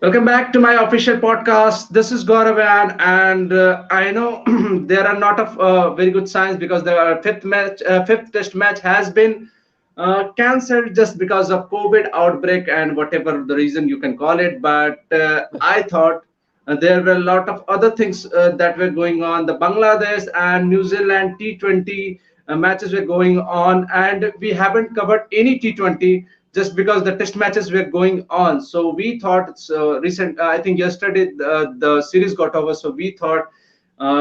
Welcome back to my official podcast. This is Gaurav, and I know there are not of very good signs because the fifth test match has been cancelled just because of COVID outbreak and whatever the reason you can call it. But I thought there were a lot of other things that were going on. The Bangladesh and New Zealand T20 matches were going on, and we haven't covered any T20 just because the test matches were going on. So we thought it's I think yesterday the series got over. So we thought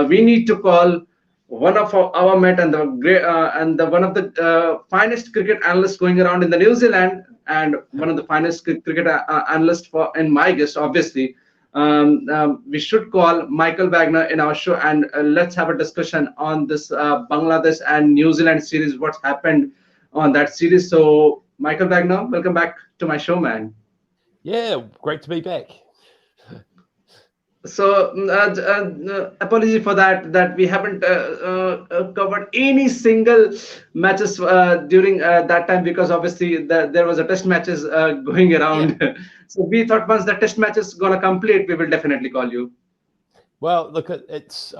we need to call one of our met and the great and the one of the finest cricket analysts going around in the New Zealand, and one of the finest cricket analysts for in my guest, obviously. We should call Michael Wagner in our show, and let's have a discussion on this Bangladesh and New Zealand series. What's happened on that series? So, Michael Wagner, welcome back to my show, man. Yeah, great to be back. So, apology for that we haven't covered any single matches during that time because obviously there was a test matches going Yeah. around. So we thought once the test match is gonna complete, we will definitely call you. Well, look, it's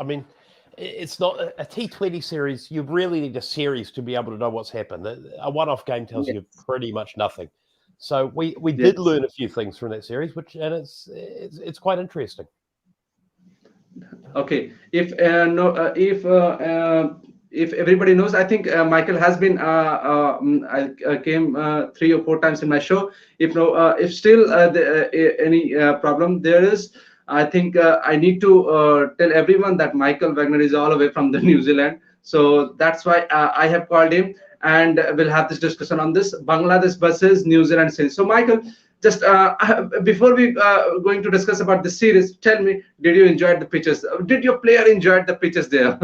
not a T20 series. You really need a series to be able to know what's happened. A one-off game tells you Yes. pretty much nothing. So we did Yes. learn a few things from that series, and it's quite interesting. Okay. If no, if everybody knows, I think Michael has been. I came 3 or 4 times in my show. If no, if still any problem there is, I think I need to tell everyone that Michael Wagner is all the way from the New Zealand. So that's why I have called him, and we'll have this discussion on this Bangladesh versus New Zealand series. So Michael, just before we going to discuss about the series, tell me, did you enjoy the pitches? Did your player enjoy the pitches there?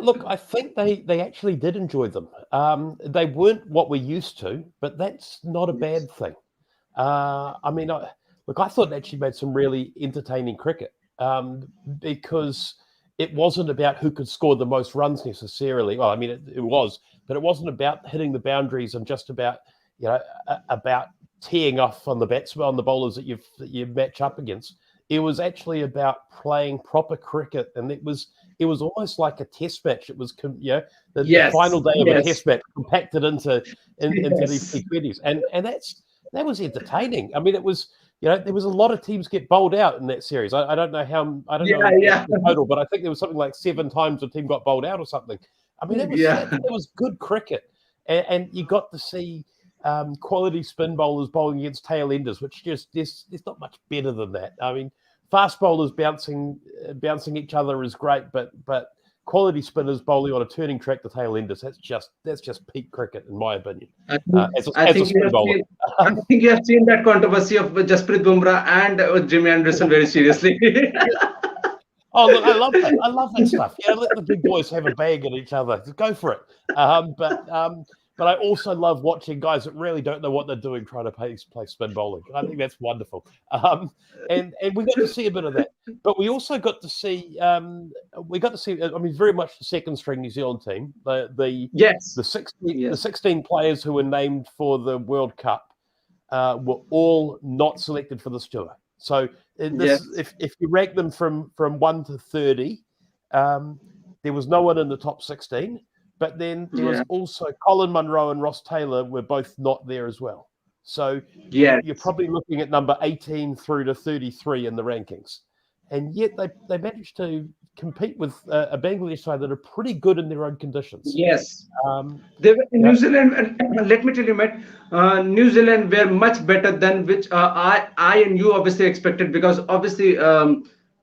Look, I think they actually did enjoy them. They weren't what we're used to, but that's not a Yes. bad thing. I mean, look, I thought it actually made some really entertaining cricket because it wasn't about who could score the most runs necessarily. Well, I mean, it was, but it wasn't about hitting the boundaries and just about about teeing off on the batsmen, on the bowlers that you match up against. It was actually about playing proper cricket, and it was almost like a test match. It was the final Yes. day of a Yes. test match compacted into these Yes. T20s, and that was entertaining. I mean, it was there was a lot of teams get bowled out in that series. I don't know how I don't Yeah. know Yeah. the total, but I think there was something like 7 times a team got bowled out or something. I mean, Yeah. that was good cricket, and you got to see quality spin bowlers bowling against tail enders, which just there's not much better than that. I mean, fast bowlers bouncing each other is great, but quality spinners bowling on a turning track to tail enders, that's just peak cricket in my opinion. I think, As I a think you spin have bowler. seen. I think you have seen that controversy of Jasprit Bumrah and Jimmy Anderson very seriously. Oh, look, I love that. I love that stuff. Let the big boys have a bag at each other. Go for it. But I also love watching guys that really don't know what they're doing trying to play spin bowling. I think that's wonderful. And we got to see a bit of that. But we also got to see I mean, very much the second string New Zealand team. Yes. The 16 the Yes. 16 players who were named for the World Cup were all not selected for this tour. So Yes. if you rank them from 1 to 30, there was no one in the top 16. But then there was Yeah. also Colin Munro and Ross Taylor were both not there as well. So you're Yes. probably looking at number 18 through to 33 in the rankings. And yet they managed to compete with a Bangladesh side that are pretty good in their own conditions. Yes. Um, They were in yeah, New Zealand, and let me tell you, Matt, New Zealand were much better than which I and you obviously expected because obviously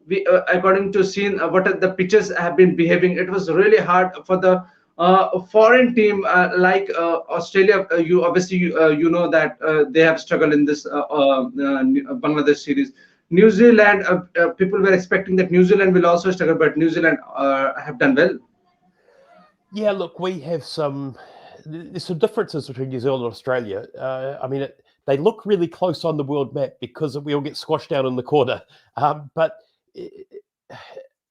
we according to seeing what are the pitches have been behaving, it was really hard for the foreign team like Australia. You obviously you know that they have struggled in this Bangladesh series. New Zealand, people were expecting that New Zealand will also struggle, but New Zealand have done well. yeah. Look, there's some differences between New Zealand and Australia. I mean, they look really close on the world map because we all get squashed down in the corner. But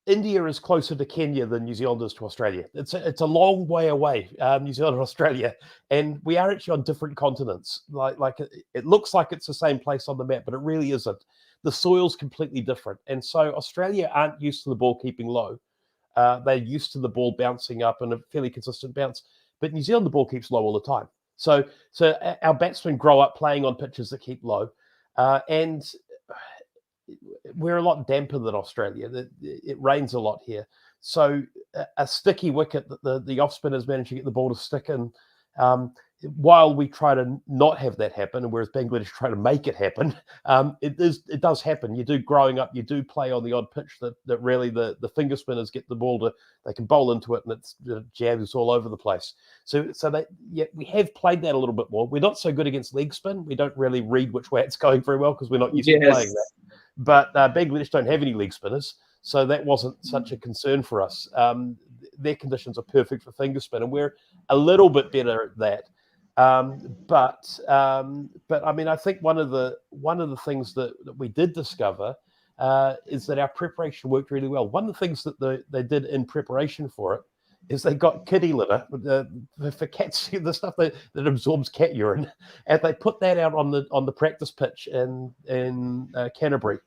India is closer to Kenya than New Zealand is to Australia. It's a long way away, New Zealand and Australia, and we are actually on different continents. Like it looks like it's the same place on the map, but it really isn't. The soil's completely different, and so Australia aren't used to the ball keeping low. They're used to the ball bouncing up and a fairly consistent bounce. But New Zealand, the ball keeps low all the time. So our batsmen grow up playing on pitches that keep low, and we're a lot damper than Australia. It rains a lot here. So a sticky wicket that the off spinners manage to get the ball to stick in, while we try to not have that happen, and whereas Bangladesh try to make it happen, it does happen. You do growing up, you do play on the odd pitch that really the finger spinners get the ball they can bowl into it, and it's jabs all over the place. So we have played that a little bit more. We're not so good against leg spin. We don't really read which way it's going very well because we're not used to playing that. But Bangladesh don't have any leg spinners, so that wasn't such a concern for us. Their conditions are perfect for finger spin, and we're a little bit better at that. But I mean, I think one of the things that we did discover is that our preparation worked really well. One of the things that they did in preparation for it is they got kitty litter for cats, the stuff that absorbs cat urine, and they put that out on the practice pitch in Canterbury.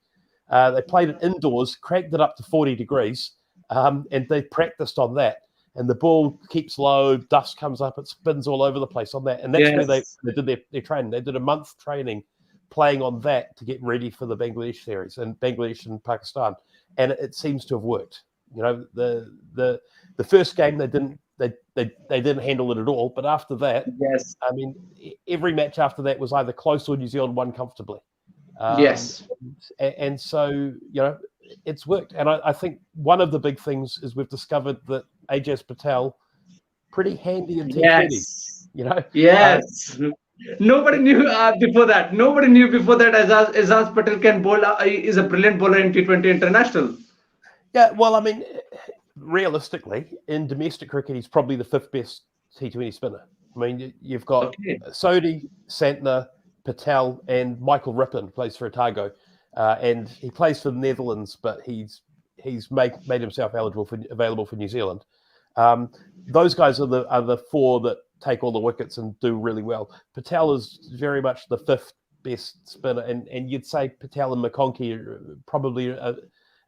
They played it indoors, cranked it up to 40 degrees, and they practiced on that. And the ball keeps low, dust comes up, it spins all over the place on that. And that's where they did their training. They did a month training playing on that to get ready for the Bangladesh series and Bangladesh and Pakistan. And it seems to have worked. You know, the first game they didn't handle it at all. But after that, I mean, every match after that was either close or New Zealand won comfortably. And so, you know, it's worked. And I think one of the big things is we've discovered that Ajaz Patel pretty handy in T20. You know? Nobody knew before that. Nobody knew before that Ajaz Patel can bowl. Is a brilliant bowler in T20 international. Yeah, well, I mean, realistically, in domestic cricket, he's probably the fifth best T20 spinner. I mean, you've got Sodhi, Santner, Patel, and Michael Rippon plays for Otago, and he plays for the Netherlands, but he's made himself available for New Zealand. Those guys are the four that take all the wickets and do really well. Patel is very much the fifth best spinner, and you'd say Patel and McConkey are probably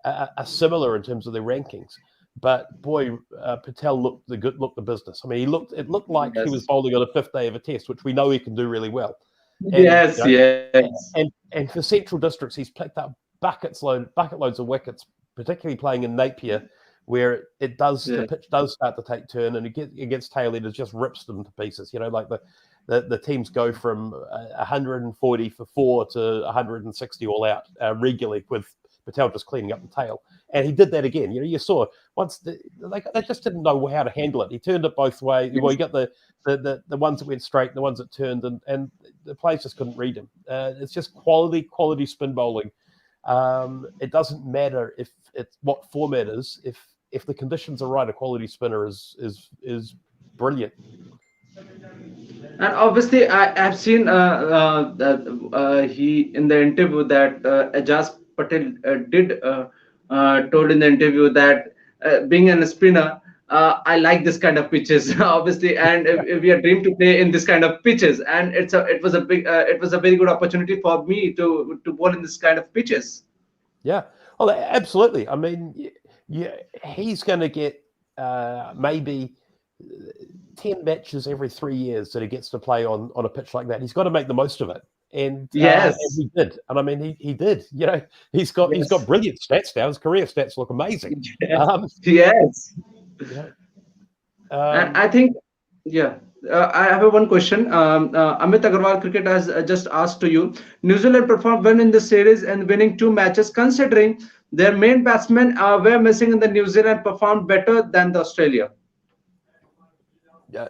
are similar in terms of their rankings. But boy, Patel looked the business. I mean, it looked like he was bowling on a fifth day of a test, which we know he can do really well. And, and for Central Districts, he's picked up bucket loads of wickets, particularly playing in Napier, where the pitch does start to take turn, and against tail-enders just rips them to pieces. You know, like the teams go from 140 for 4 to 160 all out regularly, with Patel just cleaning up the tail. And he did that again. You know, you saw once they just didn't know how to handle it. He turned it both ways. Well, you got the ones that went straight, and the ones that turned, and the players just couldn't read him. It's just quality spin bowling. It doesn't matter if it's what format is. If the conditions are right, a quality spinner is brilliant. And obviously, I have seen he in the interview that Ajaz Patel did told in the interview that being a spinner, I like this kind of pitches, obviously, and if we are dreamed to play in this kind of pitches, and it was a very good opportunity for me to bowl in this kind of pitches. Yeah, well, absolutely. I mean, he's going to get maybe 10 matches every 3 years that he gets to play on a pitch like that. He's got to make the most of it. And and he did. And I mean, he did. You know, he's got brilliant stats now. His career stats look amazing. And I think, I have one question. Amit Agarwal Cricket has just asked to you. New Zealand performed well in the series and winning 2 matches, considering their main batsmen were missing in the New Zealand performed better than the Australia.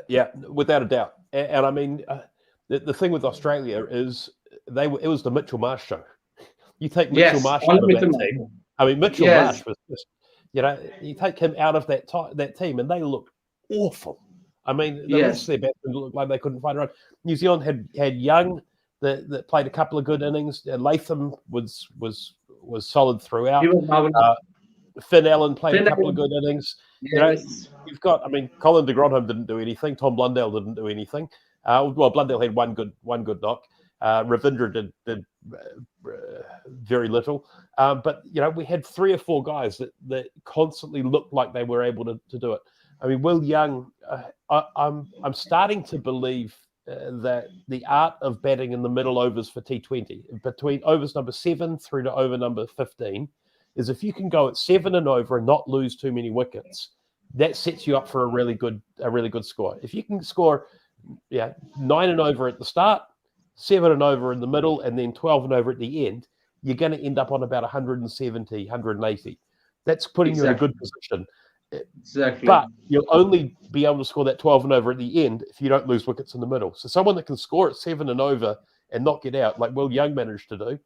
Yeah, without a doubt. And I mean, the thing with Australia is it was the Mitchell Marsh show. You take Mitchell Marsh out of that team. I mean, Mitchell Marsh was just, you know, you take him out of that team, and they look awful. I mean, the rest of their batsmen looked like they couldn't find a run. New Zealand had Young that played a couple of good innings. Latham was solid throughout. Finn Allen played a Finn couple of Allen. good innings. Yes. You've got. I mean, Colin de Grandhomme didn't do anything. Tom Blundell didn't do anything. Well, Blundell had one good knock. Ravindra did very little. But we had 3 or 4 guys that constantly looked like they were able to do it. I mean, Will Young. I'm starting to believe that the art of batting in the middle overs for T20, between overs number 7 through to over number 15, is if you can go at 7 and over and not lose too many wickets, that sets you up for a really good score. If you can score 9 and over at the start, 7 and over in the middle, and then 12 and over at the end, you're going to end up on about 170, 180. That's putting you in a good position. Exactly. But you'll only be able to score that 12 and over at the end if you don't lose wickets in the middle. So someone that can score at 7 and over and not get out, like Will Young managed to do,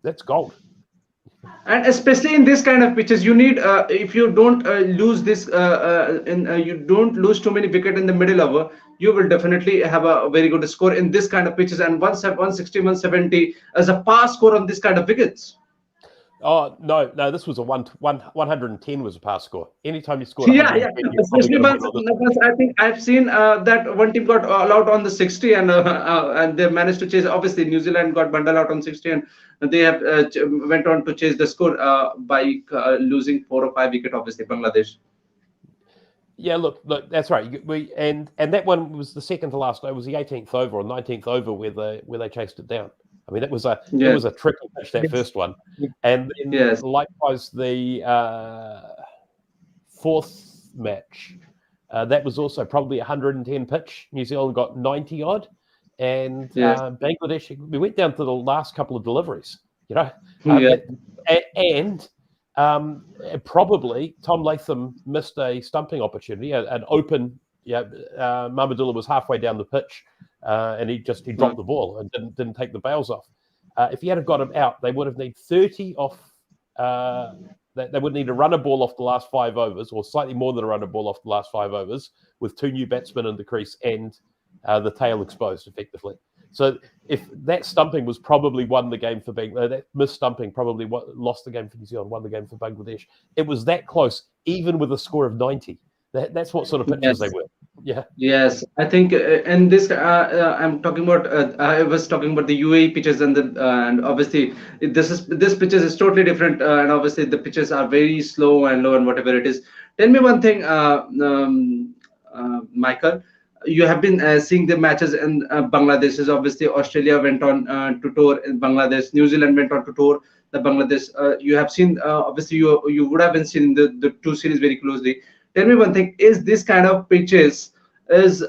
that's gold. And especially in this kind of pitches, you need if you don't lose this you don't lose too many wickets in the middle over, you will definitely have a very good score in this kind of pitches. And 160, 170 as a pass score on this kind of wickets. Oh no! This was a 110 was a pass score. Anytime you scored, Yeah. Especially once I think I've seen that one team got all out on the 60, and they managed to chase. Obviously, New Zealand got bundled out on 60, and they have went on to chase the score by losing 4 or 5 wickets. Obviously, Bangladesh. Yeah, look, that's right. And that one was the second to last. It was the 18th over or 19th over where they chased it down. I mean, it was a tricky pitch, that first one. And then likewise, the 4th match, that was also probably 110 pitch. New Zealand got 90 odd. And Bangladesh, we went down to the last couple of deliveries, and probably Tom Latham missed a stumping opportunity, an open. Mamadullah was halfway down the pitch, and he dropped the ball and didn't take the bails off. If he had got him out, they would have needed 30 off. They would need to run a ball off the last 5 overs, or slightly more than a run a ball off the last 5 overs, with 2 new batsmen in the crease and the tail exposed effectively. So if that stumping was probably won the game for that missed stumping probably lost the game for New Zealand, won the game for Bangladesh. It was that close, even with a score of 90. That's what sort of pitches they were. Yeah. Yes, I think in this I'm talking about. I was talking about the UAE pitches and obviously this pitches is totally different, and obviously the pitches are very slow and low and whatever it is. Tell me one thing, Michael. You have been seeing the matches in Bangladesh. Is obviously Australia went on to tour in Bangladesh. New Zealand went on to tour the Bangladesh. You have seen obviously you would have been seeing the 2 series very closely. Tell me one thing: is this kind of pitches is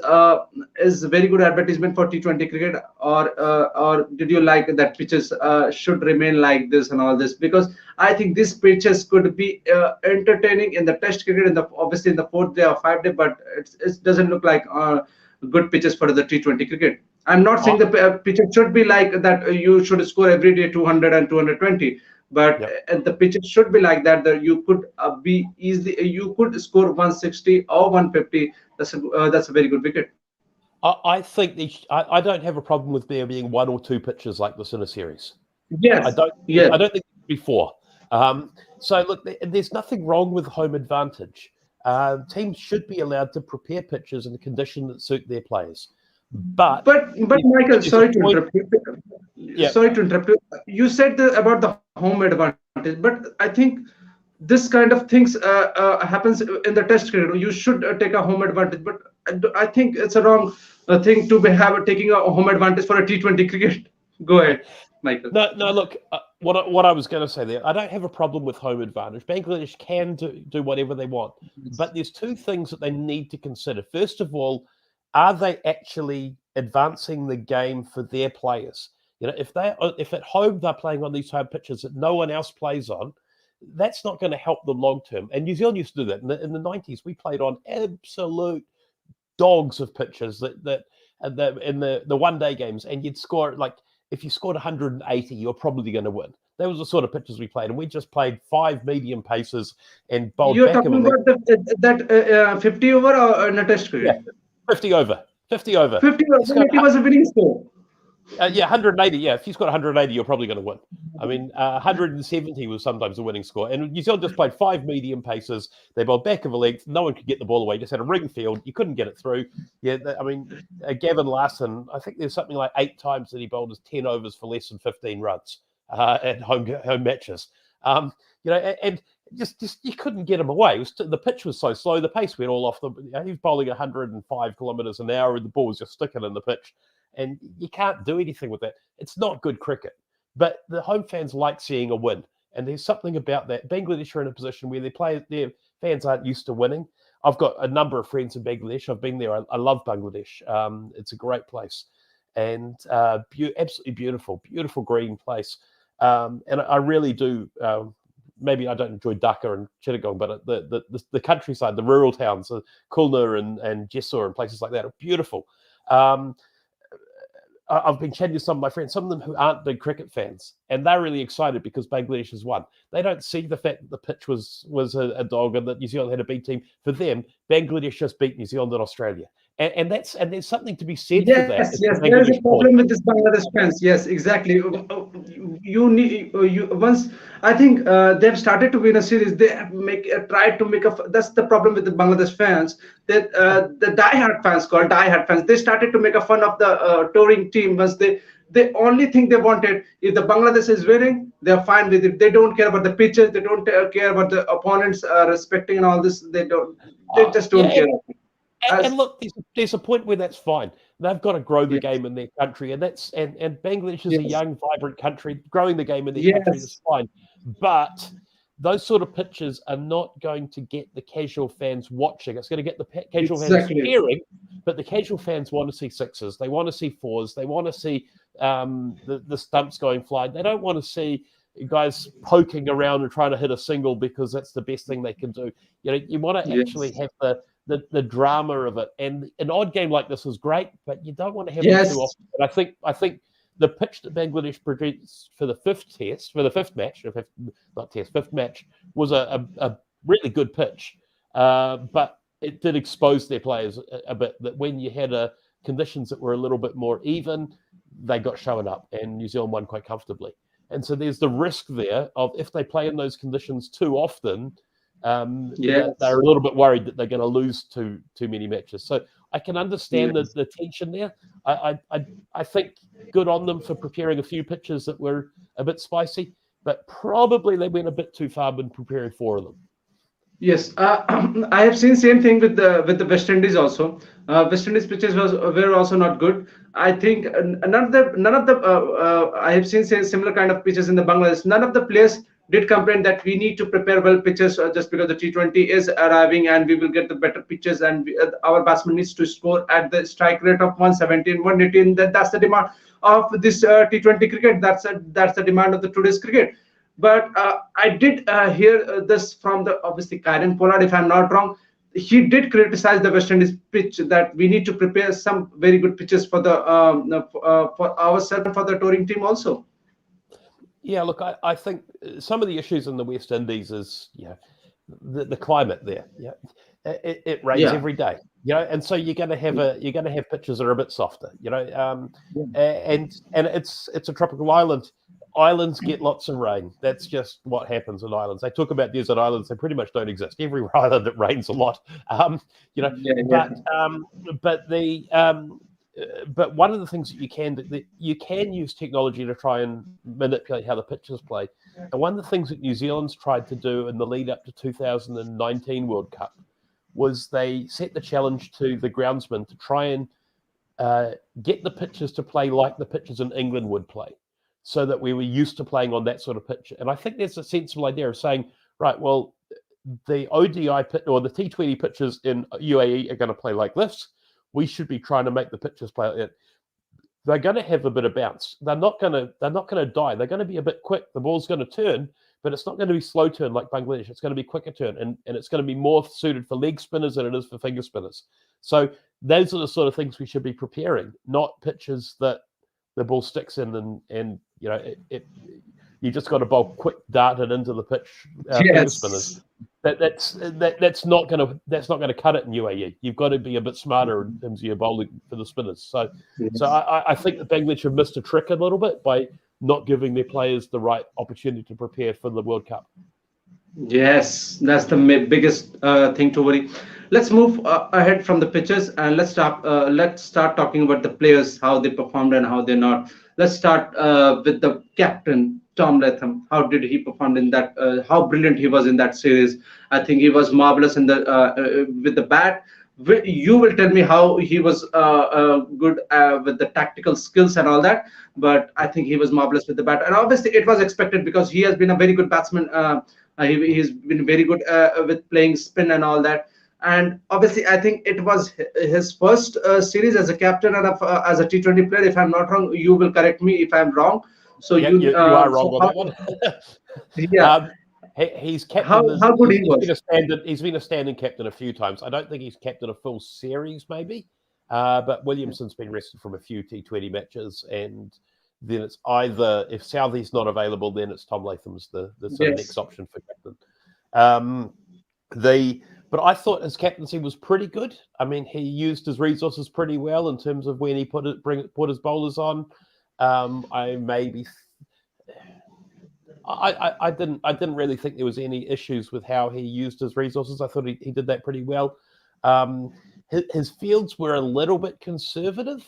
very good advertisement for T20 cricket, or did you like that pitches should remain like this and all this? Because I think these pitches could be entertaining in the Test cricket, obviously in the 4th day or 5th day, but it doesn't look like good pitches for the T20 cricket. I'm not saying the pitches should be like that. You should score every day 200 and 220. But the pitches should be like that you could be easily, you could score 160 or 150. That's a very good wicket. I think I don't have a problem with there being 1 or 2 pitches like this in a series. Yes, I don't think before. So look, there's nothing wrong with home advantage. Teams should be allowed to prepare pitches in a condition that suit their players. But Michael, sorry to interrupt you. Sorry to interrupt you. You said about the home advantage, but I think this kind of things happens in the Test cricket. You should take a home advantage, but I think it's a wrong thing to taking a home advantage for a T20 cricket. Go ahead, Michael. No. Look, what I was going to say there, I don't have a problem with home advantage. Bangladesh can do whatever they want, but there's 2 things that they need to consider. First of all, are they actually advancing the game for their players? If at home they're playing on these home pitches that no one else plays on, that's not going to help them long term. And New Zealand used to do that in the 90s. We played on absolute dogs of pitches that in the 1-day games, and you'd score like if you scored 180, you're probably going to win. That was the sort of pitches we played, and we just played 5 medium paces and bowled You're back. You're talking about that 50 over or in a Test cricket? Yeah, 50 over. 50 over. 50 over. It was a winning score. 180. Yeah, if you've got 180, you're probably going to win. I mean, 170 was sometimes the winning score. And New Zealand just played 5 medium paces. They bowled back of a length. No one could get the ball away. Just had a ring field. You couldn't get it through. Yeah, I mean, Gavin Larson, I think there's something like 8 times that he bowled his 10 overs for less than 15 runs at home matches. And just you couldn't get him away. The pitch was so slow. The pace went all off. He was bowling 105 kilometres an hour, and the ball was just sticking in the pitch. And you can't do anything with that. It's not good cricket. But the home fans like seeing a win. And there's something about that. Bangladesh are in a position where their fans aren't used to winning. I've got a number of friends in Bangladesh. I've been there. I love Bangladesh. It's a great place. And absolutely beautiful, beautiful green place. And I really do. Maybe I don't enjoy Dhaka and Chittagong, but the countryside, the rural towns, Khulna and Jessore and places like that are beautiful. I've been chatting to some of my friends, some of them who aren't big cricket fans, and they're really excited because Bangladesh has won. They don't see the fact that the pitch was a dog and that New Zealand had a B team. For them, Bangladesh just beat New Zealand and Australia, and there's something to be said for that. Yes, there is a problem with this Bangladesh fans. Yes, exactly. Once I think they've started to win a series, they have tried to make a. That's the problem with the Bangladesh fans. That the diehard fans, called diehard fans, they started to make a fun of the touring team. Once the only thing they wanted, if the Bangladesh is winning, they're fine with it. They don't care about the pitches. They don't care about the opponents respecting and all this. They don't. They just don't care. And look, there's a point where that's fine. They've got to grow the game in their country, and Bangladesh is a young, vibrant country. Growing the game in their country is fine, but those sort of pitches are not going to get the casual fans watching. It's going to get the casual fans cheering, but the casual fans want to see sixes. They want to see fours. They want to see the stumps going flying. They don't want to see guys poking around and trying to hit a single because that's the best thing they can do. You want to actually have the drama of it. And an odd game like this is great, but you don't want to have it too often. And I think the pitch that Bangladesh produced for the fifth match, was a really good pitch. But it did expose their players a bit, that when you had conditions that were a little bit more even, they got shown up, and New Zealand won quite comfortably. And so there's the risk there of, if they play in those conditions too often, they're a little bit worried that they're going to lose too many matches. So I can understand the tension there. I think good on them for preparing a few pitches that were a bit spicy, but probably they went a bit too far when preparing 4 of them. Yes, I have seen same thing with the West Indies also. West Indies pitches were also not good. I think none of the I have seen similar kind of pitches in the Bangladesh. None of the players did complain that we need to prepare well pitches just because the T20 is arriving and we will get the better pitches, and our batsman needs to score at the strike rate of 117, 118. That's the demand of this T20 cricket. That's the demand of the today's cricket. But I did hear this from obviously Kieran Pollard, if I'm not wrong. He did criticize the West Indies pitch, that we need to prepare some very good pitches for for ourselves and for the touring team also. Yeah, look, I think some of the issues in the West Indies is the climate there. Yeah, it rains every day. And so you're going to have pitches that are a bit softer. And it's a tropical island. Islands get lots of rain. That's just what happens in islands. They talk about desert islands; they pretty much don't exist. Every island it rains a lot. But one of the things that you can use technology to try and manipulate how the pitches play. And one of the things that New Zealand's tried to do in the lead up to 2019 World Cup was they set the challenge to the groundsman to try and get the pitches to play like the pitches in England would play, so that we were used to playing on that sort of pitch. And I think there's a sensible idea of saying, right, well, the ODI pitch or the T20 pitches in UAE are going to play like this. We should be trying to make the pitches play like that. They're going to have a bit of bounce. They're not going to die. They're going to be a bit quick. The ball's going to turn, but it's not going to be slow turn like Bangladesh. It's going to be quicker turn, and it's going to be more suited for leg spinners than it is for finger spinners. So those are the sort of things we should be preparing, not pitches that the ball sticks in and you just got to bowl quick darted into the pitch finger spinners. That's not going to cut it in UAE. You've got to be a bit smarter in terms of your bowling for the spinners. So I think the Bangladesh have missed a trick a little bit by not giving their players the right opportunity to prepare for the World Cup. Yes, that's the biggest thing to worry. Let's move ahead from the pitches and let's start talking about the players, how they performed and how they're not. Let's start with the captain, Tom Latham. How did he perform in that? How brilliant he was in that series. I think he was marvelous in the with the bat. You will tell me how he was good with the tactical skills and all that, but I think he was marvelous with the bat. And obviously, it was expected because he has been a very good batsman. He's been very good with playing spin and all that. And obviously, I think it was his first series as a captain and as a T20 player. If I'm not wrong, you will correct me if I'm wrong. So Yeah, you are wrong so on how, that one. yeah, He's captain. how good he He's was. been a standing. He's been a standing captain a few times. I don't think he's captain a full series, maybe. But Williamson's been rested from a few T20 matches, and then it's either if Southey's not available, then it's Tom Latham's the sort of next Yes, option for captain. Um, but I thought his captaincy was pretty good. I mean, he used his resources pretty well in terms of when he put his bowlers on. I maybe I didn't really think there was any issues with how he used his resources. I thought he did that pretty well. His fields were a little bit conservative.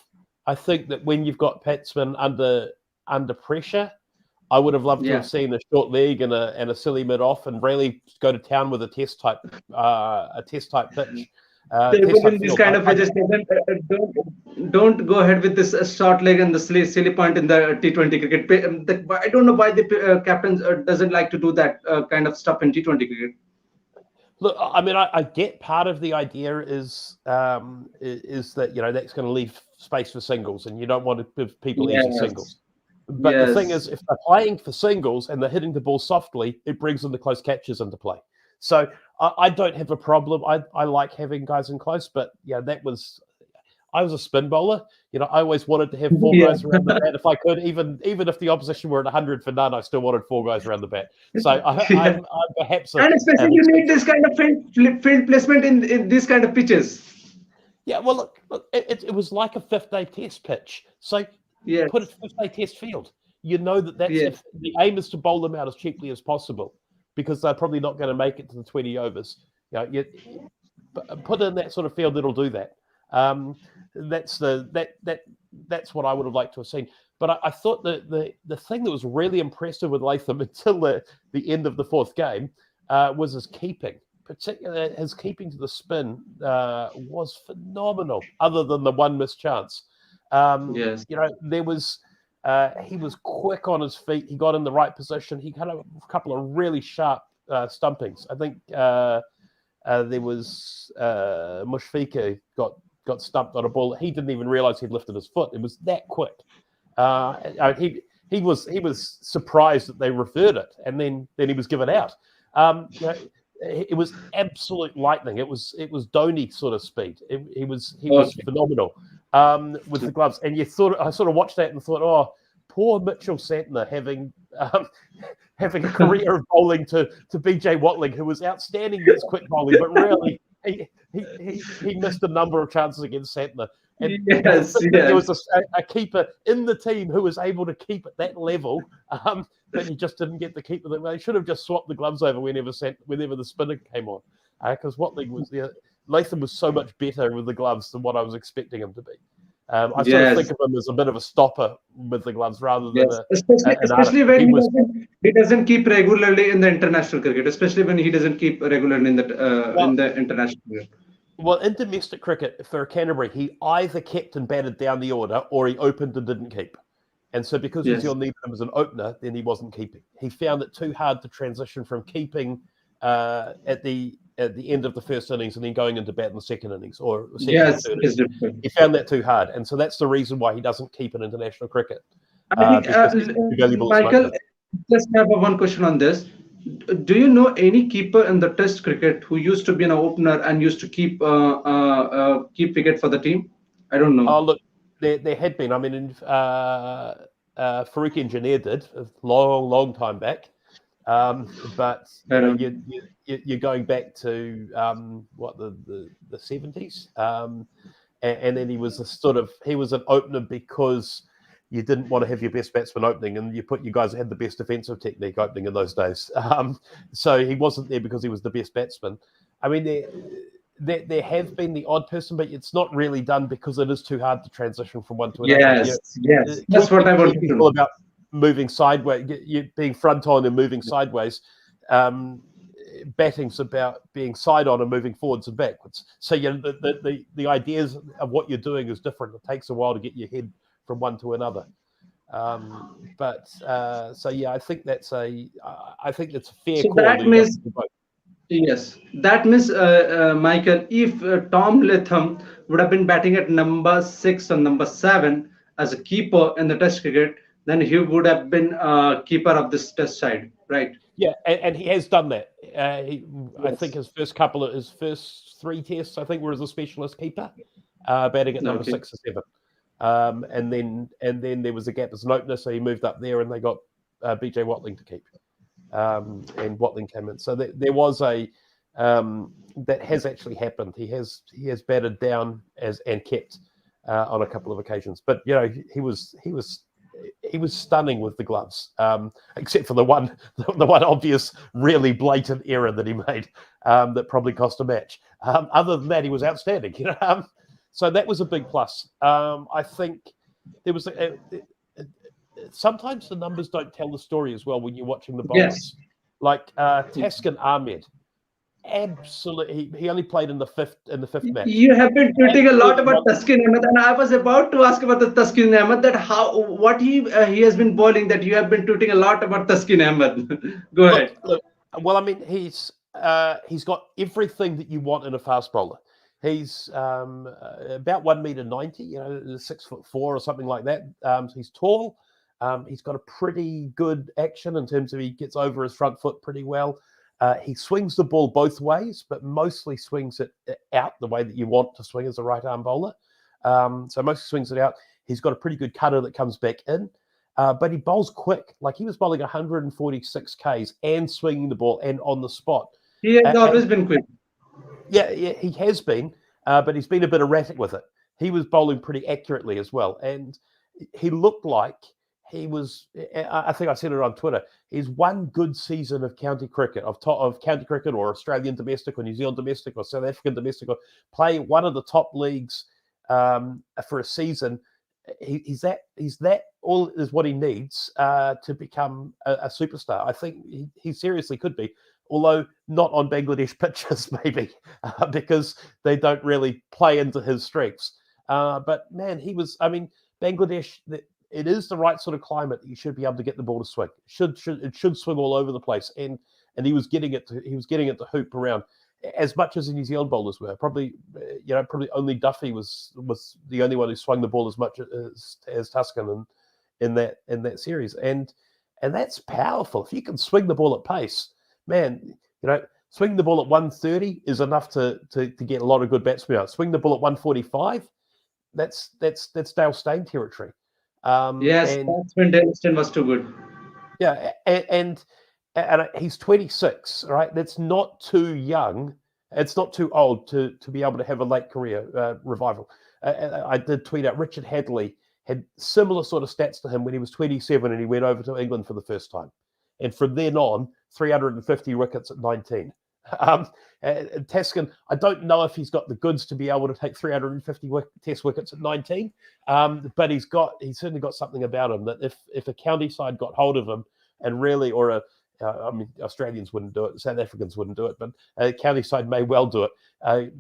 I think that when you've got batsmen under pressure, I would have loved to have yeah. seen a short leg and a silly mid off and really go to town with a test type pitch, test Table type in this field. kind of pitches, don't go ahead with this short leg and the silly point in the T20 cricket. I don't know why the captain doesn't like to do that kind of stuff in T20 cricket. Look, I mean, I get part of the idea is that that's going to leave space for singles, and you don't want to give people easy Yes, singles. But the thing is, yes, if they're playing for singles and they're hitting the ball softly, it brings in the close catches into play. So I don't have a problem. I like having guys in close, but yeah, I was a spin bowler. I always wanted to have four yeah. guys around the bat if I could, even if the opposition were at 100 for none, I still wanted four guys around the bat. So Yeah. I'm perhaps And especially an you need exception. this kind of field placement in these kind of pitches. Yeah, well, look it was like a fifth-day test pitch. So put a Yes, fifth-day test field. You know that's yes, if the aim is to bowl them out as cheaply as possible because they're probably not going to make it to the 20 overs. You put in that sort of field that'll do that. That's that's what I would have liked to have seen. But I thought the thing that was really impressive with Latham until the end of the fourth game was his keeping. Particularly his keeping to the spin was phenomenal. Other than the one missed chance, yes. there was. He was quick on his feet. He got in the right position. He had a couple of really sharp stumpings. I think there was Mushfiqur got stumped on a ball. He didn't even realize he'd lifted his foot. It was that quick. He was surprised that they referred it, and then he was given out. It was absolute lightning. It was Dhoni sort of speed. He was Okay. phenomenal with the gloves. And I sort of watched that and thought, oh, poor Mitchell Santner having a career of bowling to BJ Watling, who was outstanding against quick bowling, but really he missed a number of chances against Santner. And to Yes, think that there yes. was a keeper in the team who was able to keep at that level, but he just didn't get the keeper. They should have just swapped the gloves over whenever the spinner came on, because Watling was there. Latham was so much better with the gloves than what I was expecting him to be. I sort of think Yes, of him as a bit of a stopper with the gloves rather than yes. Especially an artist. especially when He was he doesn't keep regularly in the international cricket. Especially when he doesn't keep regularly in well, the international cricket. well in domestic cricket for Canterbury, he either kept and batted down the order or he opened and didn't keep. And so because New Yes. Zealand needed him as an opener, then he wasn't keeping. He found it too hard to transition from keeping at the end of the first innings and then going into bat in the second innings or second or Yes, third it's innings. different. He found that too hard. And so that's the reason why he doesn't keep in international cricket I think, because he's too valuable as an Michael, opener. just have a one question on this. Do you know any keeper in the Test cricket who used to be an opener and used to keep wicket for the team? I don't know. Oh, look, there had been. I mean, Farouk Engineer did a long, long time back. But I don't. you're going back to what the 70s, and then he was an opener because you didn't want to have your best batsman opening, and you guys had the best defensive technique opening in those days. So he wasn't there because he was the best batsman. I mean, there have been the odd person, but it's not really done because it is too hard to transition from one to another. Yes, that's what I wanted to People about moving sideways, you being front on and moving sideways. Batting's about being side on and moving forwards and backwards. So the ideas of what you're doing is different. It takes a while to get your head from one to another. So yeah, I think that's a fair So call. that means, yes, that means, Michael, if Tom Latham would have been batting at number 6 or number 7 as a keeper in the Test cricket, then he would have been keeper of this Test side, right? Yeah, and he has done that. I Yes. think his first 3 tests, I think, were as a specialist keeper, batting at number Okay. 6 or 7. And then there was a gap as an opener, so he moved up there, and they got BJ Watling to keep. And Watling came in. So there was a that has actually happened. He has batted down and kept on a couple of occasions. But he was stunning with the gloves, except for the one obvious, really blatant error that he made that probably cost a match. Other than that, he was outstanding. So that was a big plus. I think there was sometimes the numbers don't tell the story as well when you're watching the bowlers. Yes. Like Taskin Ahmed, absolutely, he only played in the fifth match. You have been tweeting a lot about Taskin Ahmed, and I was about to ask about the Taskin Ahmed, that what he has been bowling, that you have been tweeting a lot about Taskin Ahmed. Go ahead. Look, well, I mean, he's got everything that you want in a fast bowler. He's about 1.90 m, 6'4" or something like that. He's tall. He's got a pretty good action in terms of he gets over his front foot pretty well. He swings the ball both ways, but mostly swings it out the way that you want to swing as a right-arm bowler. So mostly swings it out. He's got a pretty good cutter that comes back in, but he bowls quick. Like he was bowling 146 Ks and swinging the ball and on the spot. He has always been quick. Yeah, he has been, but he's been a bit erratic with it. He was bowling pretty accurately as well, and he looked like he was. I think I said it on Twitter. He's one good season of county cricket, of county cricket, or Australian domestic, or New Zealand domestic, or South African domestic, or play one of the top leagues for a season. He's that all is what he needs to become a superstar. I think he seriously could be. Although not on Bangladesh pitches, maybe, because they don't really play into his strengths. But man, Bangladesh, it is the right sort of climate. You should be able to get the ball to swing. It should swing all over the place, and he was getting it to hoop around as much as the New Zealand bowlers were. Probably only Duffy was the only one who swung the ball as much as Tuscan in that series, and that's powerful. If you can swing the ball at pace, man, swing the ball at 130 is enough to get a lot of good batsmen out. Swing the ball at 145, that's Dale Steyn territory. Yes, that's when Dale Steyn was too good. Yeah, and he's 26, right? That's not too young. It's not too old to be able to have a late career revival. I did tweet out Richard Hadley had similar sort of stats to him when he was 27 and he went over to England for the first time. And from then on, 350 wickets at 19. Taskin, I don't know if he's got the goods to be able to take 350 test wickets at 19, but he's certainly got something about him that if a county side got hold of him and really, or Australians wouldn't do it, South Africans wouldn't do it, but a county side may well do it.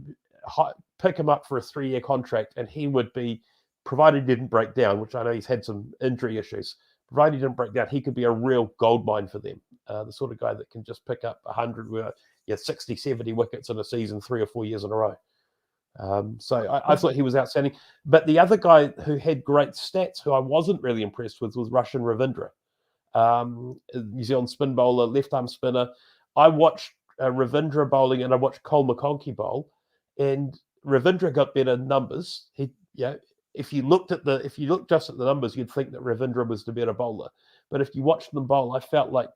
Pick him up for a 3-year contract, and he would be, provided he didn't break down, which I know he's had some injury issues. Provided he didn't break down, he could be a real goldmine for them. The sort of guy that can just pick up 100, 60, 70 wickets in a season 3 or 4 years in a row. So I thought he was outstanding. But the other guy who had great stats, who I wasn't really impressed with, was Russian Ravindra. New Zealand spin bowler, left-arm spinner. I watched Ravindra bowling and I watched Cole McConkey bowl, and Ravindra got better numbers. If you looked just at the numbers, you'd think that Ravindra was the better bowler. But if you watched them bowl, I felt like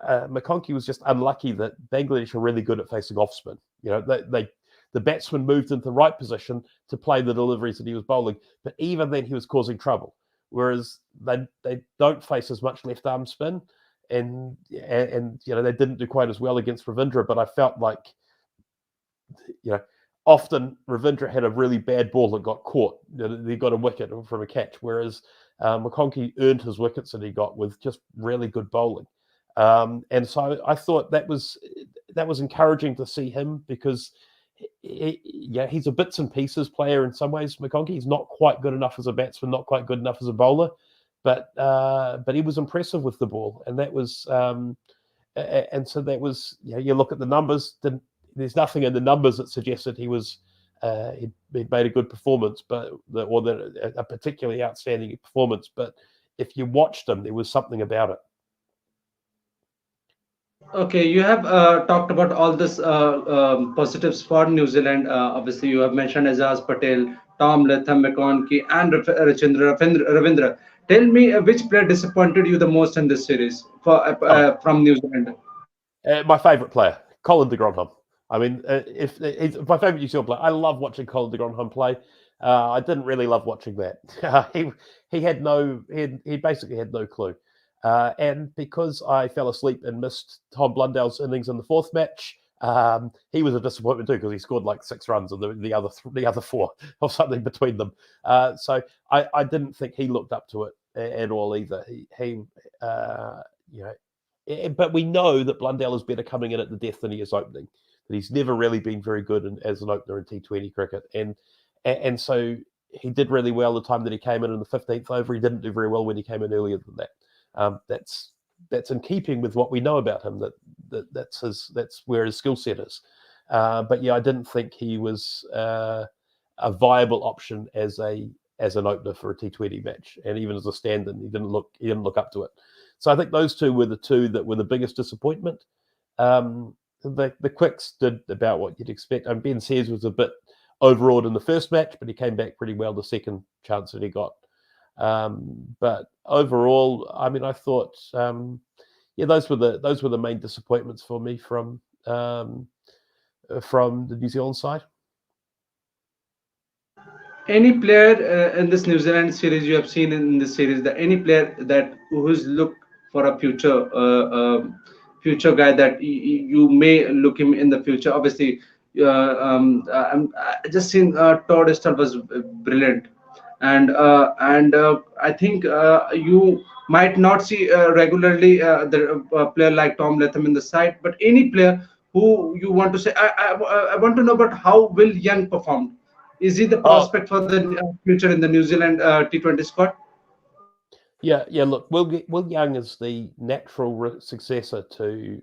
McConkey was just unlucky that Bangladesh are really good at facing off spin. The batsman moved into the right position to play the deliveries that he was bowling, but even then he was causing trouble. whereas they don't face as much left arm spin, and they didn't do quite as well against Ravindra. But I felt like often Ravindra had a really bad ball that got caught. He got a wicket from a catch, whereas McConkey earned his wickets that he got with just really good bowling. And so I thought that was encouraging to see him, because he's a bits and pieces player in some ways. McConkey, he's not quite good enough as a batsman, not quite good enough as a bowler, but he was impressive with the ball, and that was and so that was you look at the numbers. There's nothing in the numbers that suggested he was he'd made a good performance, or a particularly outstanding performance. But if you watched him, there was something about it. Okay, you have talked about all this positives for New Zealand. Obviously, you have mentioned Azaz Patel, Tom Latham, McConkey, and Ravindra. Tell me which player disappointed you the most in this series from New Zealand? My favourite player, Colin de Grandhomme. I mean, if he's my favourite New Zealand player, I love watching Colin de Grandhomme play. I didn't really love watching that. He basically had no clue. And because I fell asleep and missed Tom Blundell's innings in the fourth match, he was a disappointment too, because he scored like 6 runs and the other 4 or something between them. So I didn't think he looked up to it at all either. But we know that Blundell is better coming in at the death than he is opening. That he's never really been very good as an opener in T20 cricket, and so he did really well the time that he came in the 15th over. He didn't do very well when he came in earlier than that. That's in keeping with what we know about him. That's where his skill set is. But I didn't think he was a viable option as an opener for a T20 match, and even as a stand-in, he didn't look up to it. So I think those two were the two that were the biggest disappointment. The quicks did about what you'd expect. Bng Series was a bit overawed in the first match, but he came back pretty well the second chance that he got. But overall, I mean, I thought, those were the main disappointments for me from the New Zealand side. Any player in this New Zealand series you have seen in this series, any player who's looked for a future guy that you may look him in the future? Obviously, I just seen Todd Estelle was brilliant, and I think you might not see regularly the player like Tom Latham in the side, but any player who you want to say, I want to know about how Will Young performed. Is he the prospect for the future in the New Zealand T20 squad? Yeah. Look, Will Young is the natural successor to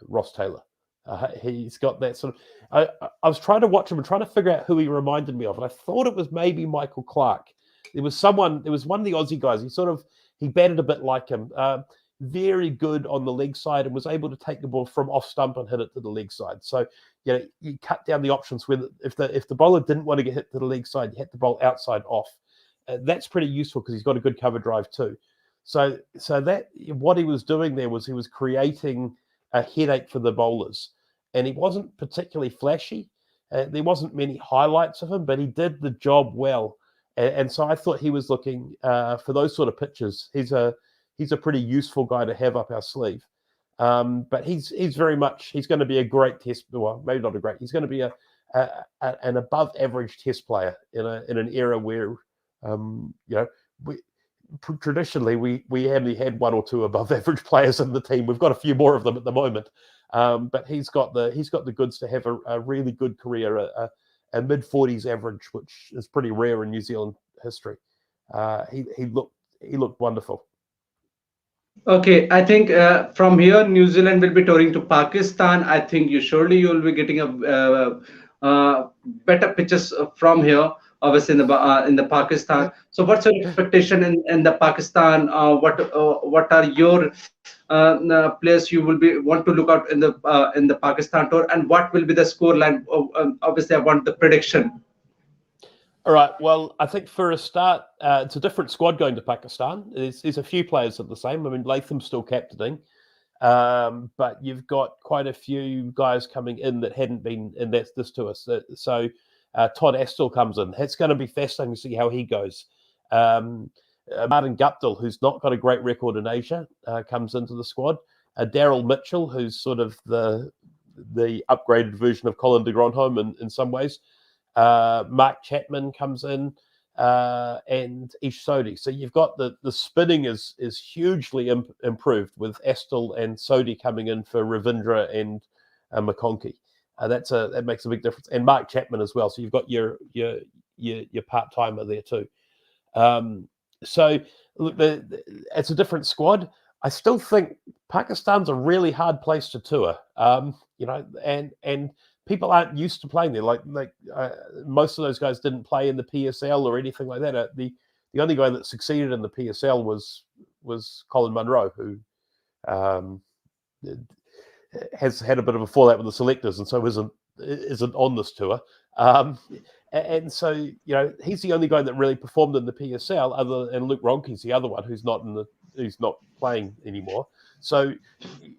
Ross Taylor. He's got that sort of. I was trying to watch him and trying to figure out who he reminded me of, and I thought it was maybe Michael Clarke. There was one of the Aussie guys. He batted a bit like him. Very good on the leg side, and was able to take the ball from off stump and hit it to the leg side. So you cut down the options when if the bowler didn't want to get hit to the leg side, you hit the ball outside off. That's pretty useful because he's got a good cover drive too. So that what he was doing there was he was creating a headache for the bowlers, and he wasn't particularly flashy. There wasn't many highlights of him, but he did the job well. And so I thought he was looking for those sort of pitches. He's a pretty useful guy to have up our sleeve. But he's going to be a great test. Well, maybe not a great. He's going to be an above average test player in an era where traditionally we only had 1 or 2 above average players in the team. We've got a few more of them at the moment, but he's got the goods to have a really good career, a mid-40s average, which is pretty rare in New Zealand history. He looked wonderful. Okay, I think from here New Zealand will be touring to Pakistan. I think you will be getting better pitches from here, obviously in the Pakistan. So, what's your expectation in the Pakistan? What are your players you will be want to look out in the Pakistan tour, and what will be the score line? Obviously, I want the prediction. All right. Well, I think for a start, it's a different squad going to Pakistan. There's a few players that are the same. I mean, Latham's still captaining, but you've got quite a few guys coming in that hadn't been in this tour. So Todd Astell comes in. It's going to be fascinating to see how he goes. Martin Guptill, who's not got a great record in Asia, comes into the squad. Daryl Mitchell, who's sort of the upgraded version of Colin de Grandhomme in some ways. Mark Chapman comes in, and Ish Sodhi. So you've got the spinning is hugely improved with Astle and Sodhi coming in for Ravindra and McConkey. That makes a big difference, and Mark Chapman as well. So you've got your part timer there too. So look, it's a different squad. I still think Pakistan's a really hard place to tour. And people aren't used to playing there. Like most of those guys didn't play in the PSL or anything like that. The only guy that succeeded in the PSL was Colin Munro, who has had a bit of a fallout with the selectors, and so isn't on this tour. And so he's the only guy that really performed in the PSL, and Luke Ronke's the other one who's not playing anymore. So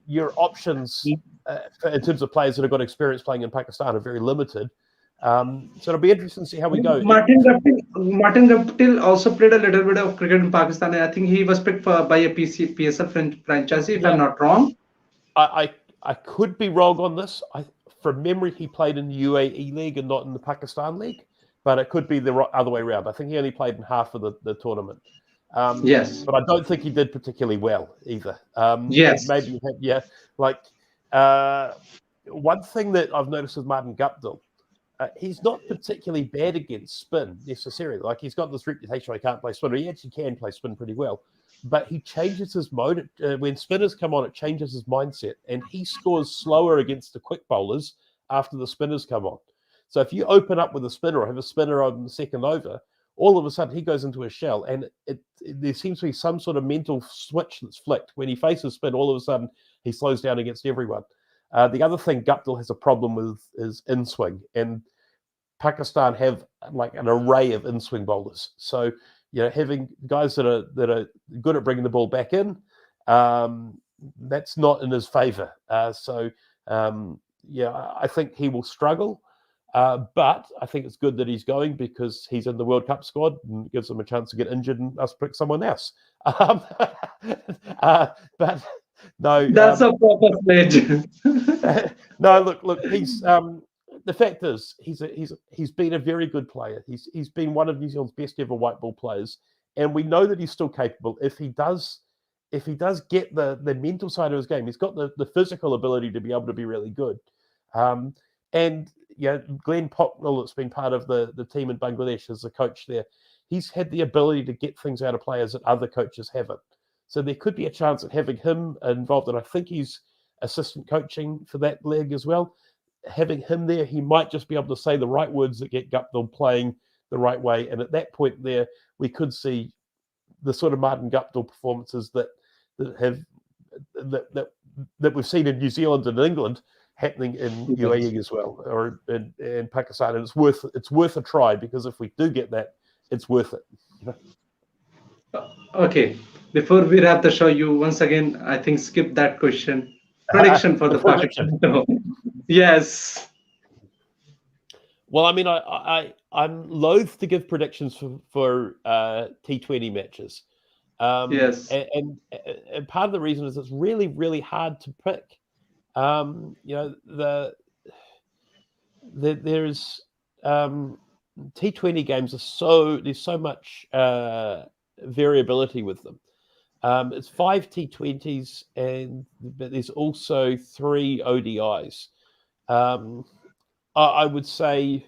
your options in terms of players that have got experience playing in Pakistan are very limited. So it'll be interesting to see how we go. Martin Guptill also played a little bit of cricket in Pakistan. I think he was picked by a PSL franchisee, if I'm not wrong. I could be wrong on this. From memory, he played in the UAE League and not in the Pakistan League, but it could be the other way around. I think he only played in half of the tournament. Yes. But I don't think he did particularly well either. Yes. Maybe, yeah. One thing that I've noticed with Martin Guptill, he's not particularly bad against spin necessarily. Like, he's got this reputation, I can't play spin. He actually can play spin pretty well. But he changes his mode. When spinners come on, it changes his mindset. And he scores slower against the quick bowlers after the spinners come on. So if you open up with a spinner or have a spinner on the second over, all of a sudden he goes into a shell. And there seems to be some sort of mental switch that's flicked. When he faces spin, all of a sudden he slows down against everyone. The other thing Guptill has a problem with is in-swing. And Pakistan have like an array of in-swing bowlers. So having guys that are good at bringing the ball back in, that's not in his favour. I think he will struggle. But I think it's good that he's going because he's in the World Cup squad and gives him a chance to get injured and us pick someone else. But no, that's a proper pledge. No, look, he's. The fact is, he's been a very good player. He's been one of New Zealand's best ever white ball players, and we know that he's still capable. If he does get the mental side of his game, he's got the physical ability to be able to be really good. And Glenn Pocknell, that's been part of the team in Bangladesh as a coach there, he's had the ability to get things out of players that other coaches haven't. So there could be a chance at having him involved, and I think he's assistant coaching for that leg as well. Having him there, he might just be able to say the right words that get Guptill playing the right way. And at that point there, we could see the sort of Martin Guptill performances that we've seen in New Zealand and England happening in UAE as well, or in Pakistan. And it's worth a try, because if we do get that, it's worth it. Okay. Before we wrap the show, you once again, I think, skip that question. Prediction for the Pakistan. Yes. Well, I mean, I'm loath to give predictions for T20 matches. Yes. And part of the reason is it's really, really hard to pick. There's T20 games there's so much variability with them. It's 5 T20s, but there's also 3 ODIs. I would say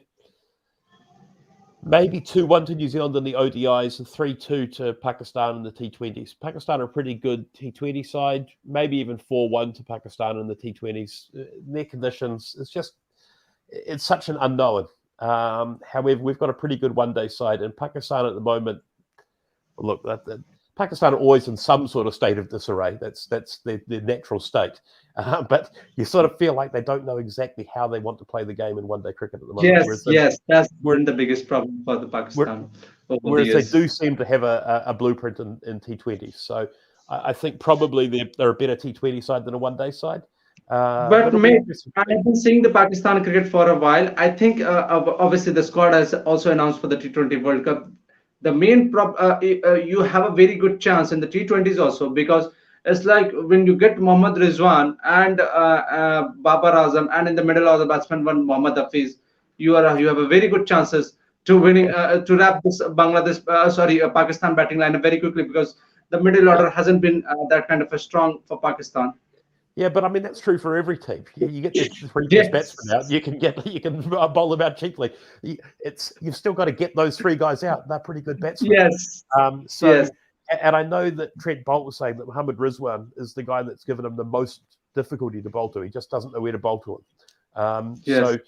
maybe 2-1 to New Zealand in the ODIs and 3-2 to Pakistan in the T20s. Pakistan are a pretty good T20 side, maybe even 4-1 to Pakistan in the T20s. Their conditions, it's such an unknown. However, we've got a pretty good one-day side, and Pakistan at the moment, look, Pakistan are always in some sort of state of disarray. That's their natural state. But you sort of feel like they don't know exactly how they want to play the game in one-day cricket at the moment. Yes, that's been the biggest problem for the Pakistan. Whereas they do seem to have a blueprint in T20s. So I think probably they're a better T20 side than a one-day side. But mate, I've been seeing the Pakistan cricket for a while. I think obviously the squad has also announced for the T20 World Cup. the main you have a very good chance in the T20s also, because it's like when you get Mohammad Rizwan and Babar Azam, and in the middle of the batsman one Mohammad Hafiz, you have a very good chances to winning to wrap this Bangladesh Pakistan batting line very quickly, because the middle Yeah. order hasn't been that kind of a strong for Pakistan. Yeah, but I mean that's true for every team. You get the three best batsmen out, Yes. you can bowl them out cheaply. You've still got to get those three guys out. They're pretty good batsmen. Yes. So, Yes. and I know that Trent Bolt was saying that Mohammad Rizwan is the guy that's given him the most difficulty to bowl to. He just doesn't know where to bowl to him. Yes.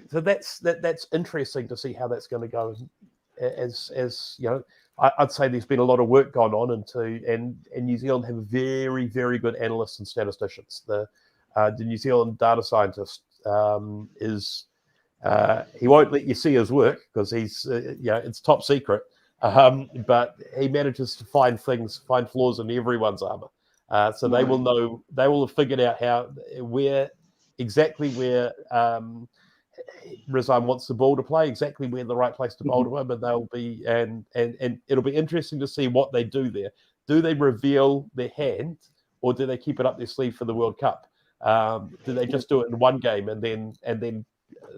So that's interesting to see how that's going to go. As you know, I'd say there's been a lot of work gone on and New Zealand have very, very good analysts and statisticians. The New Zealand data scientist is he won't let you see his work because he's it's top secret. But he manages to find flaws in everyone's armor. So they will know, they will have figured out exactly where Rizwan wants the ball to play, exactly where the right place to bowl to him, and they'll be and it'll be interesting to see what they do there. Do they reveal their hand, or do they keep it up their sleeve for the World Cup? Do they just do it in one game and then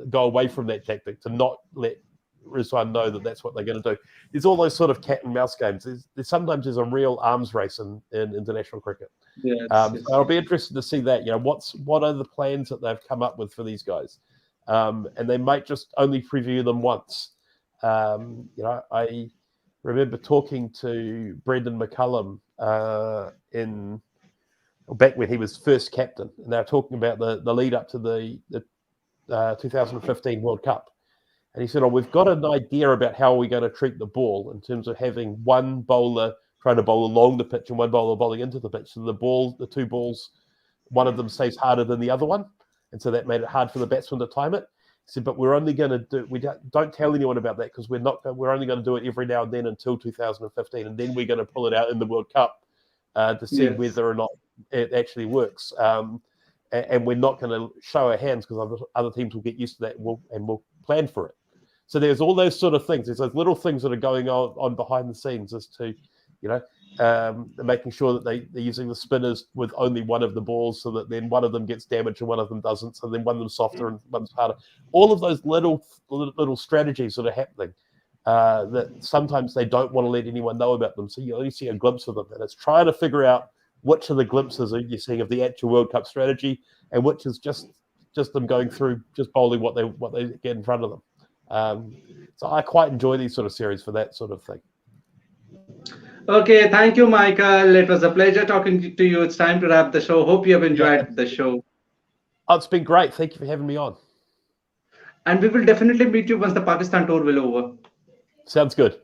go away from that tactic to not let Rizwan know that that's what they're going to do? There's all those sort of cat and mouse games. Sometimes there's a real arms race in international cricket. Yes. So I'll be interested to see that. What are the plans that they've come up with for these guys? And they might just only preview them once. I remember talking to Brendan McCullum back when he was first captain, and they were talking about the lead up to the 2015 World Cup. And he said, we've got an idea about how we're going to treat the ball in terms of having one bowler trying to bowl along the pitch and one bowler bowling into the pitch. So the two balls, one of them stays harder than the other one. And so that made it hard for the batsman to time it. He said, but we're only going to don't tell anyone about that, because we're only going to do it every now and then until 2015. And then we're going to pull it out in the World Cup to see whether or not it actually works. And we're not going to show our hands, because other teams will get used to that and we'll plan for it. So there's all those sort of things. There's those little things that are going on behind the scenes as to, making sure that they're using the spinners with only one of the balls, so that then one of them gets damaged and one of them doesn't. So then one of them's softer and one's harder. All of those little strategies that are happening that sometimes they don't want to let anyone know about them. So you only see a glimpse of them. And it's trying to figure out which of the glimpses are you seeing of the actual World Cup strategy and which is just them going through, just bowling what they get in front of them. So I quite enjoy these sort of series for that sort of thing. Okay, thank you, Michael. It was a pleasure talking to you. It's time to wrap the show. Hope you have enjoyed the show. Oh, it's been great. Thank you for having me on. And we will definitely meet you once the Pakistan tour will over. Sounds good.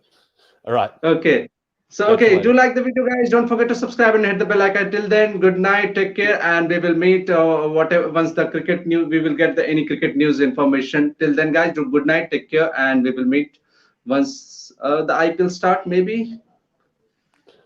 All right. Okay. So, do like the video, guys. Don't forget to subscribe and hit the bell icon. Till then, good night. Take care, and we will meet whatever once the cricket news. We will get any cricket news information. Till then, guys, do good night. Take care, and we will meet once the IPL start, maybe.